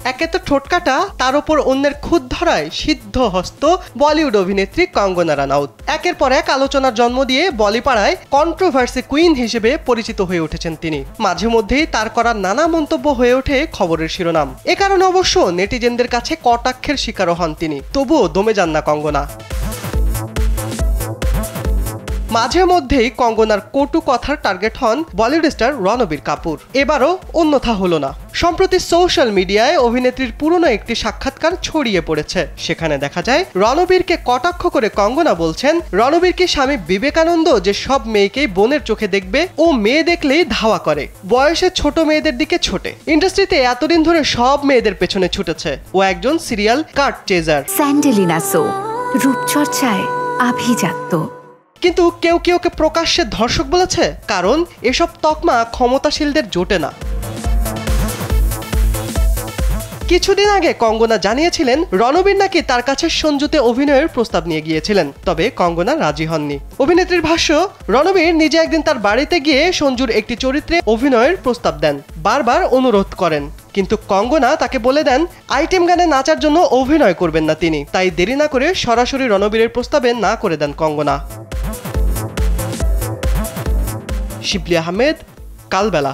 একে তো ঠোঁটকাটা, তার উপর অন্যের খুদ ধরায় সিদ্ধ হস্ত বলিউড অভিনেত্রী কঙ্গনা রানাউত একের পর এক আলোচনার জন্ম দিয়ে বলিপাড়ায় কন্ট্রোভার্সি কুইন হিসেবে পরিচিত হয়ে উঠেছেন তিনি। মাঝে মধ্যেই তার করা নানা মন্তব্য হয়ে ওঠে খবরের শিরোনাম। এ কারণে অবশ্য নেটিজেনদের কাছে কটাক্ষের শিকারও হন তিনি। তবুও দমে যান না কঙ্গনা। মাঝে মধ্যেই কঙ্গনার কটু কথার টার্গেট হন বলিউড স্টার রণবীর কাপুর। এবারও অন্যথা হলো না। সম্প্রতি সোশ্যাল মিডিয়ায় অভিনেত্রীর পুরনো একটি সাক্ষাৎকার ছড়িয়ে পড়েছে। সেখানে দেখা যায় রণবীরকে কটাক্ষ করে কঙ্গনা বলছেন, রণবীর কি স্বামী বিবেকানন্দ যে সব মেয়েকেই বোনের চোখে দেখবে? ও মেয়ে দেখলেই ধাওয়া করে, বয়সে ছোট মেয়েদের দিকে ছোটে। ইন্ডাস্ট্রিতে এতদিন ধরে সব মেয়েদের পেছনে ছুটেছে। ও একজন সিরিয়াল কাট চেজার। স্যান্ডেলিনা সো রূপচর্চায় আভিজাত্য। কিন্তু কেউ কেউ ওকে প্রকাশ্যে ধর্ষক বলেছে, কারণ এসব তকমা ক্ষমতাশীলদের জোটে না। কিছুদিন আগে কঙ্গনা জানিয়েছিলেন রণবীর নাকি তার কাছে সঞ্জুতে অভিনয়ের প্রস্তাব নিয়ে গিয়েছিলেন, তবে কঙ্গনা রাজি হননি। অভিনেত্রীর ভাষ্য, রণবীর নিজে একদিন তার বাড়িতে গিয়ে সঞ্জুর একটি চরিত্রে অভিনয়ের প্রস্তাব দেন, বারবার অনুরোধ করেন, কিন্তু কঙ্গনা তাকে বলে দেন আইটেম গানে নাচার জন্য অভিনয় করবেন না তিনি। তাই দেরি না করে সরাসরি রণবীরের প্রস্তাবে না করে দেন কঙ্গনা। শিবলি আহমেদ, কালবেলা।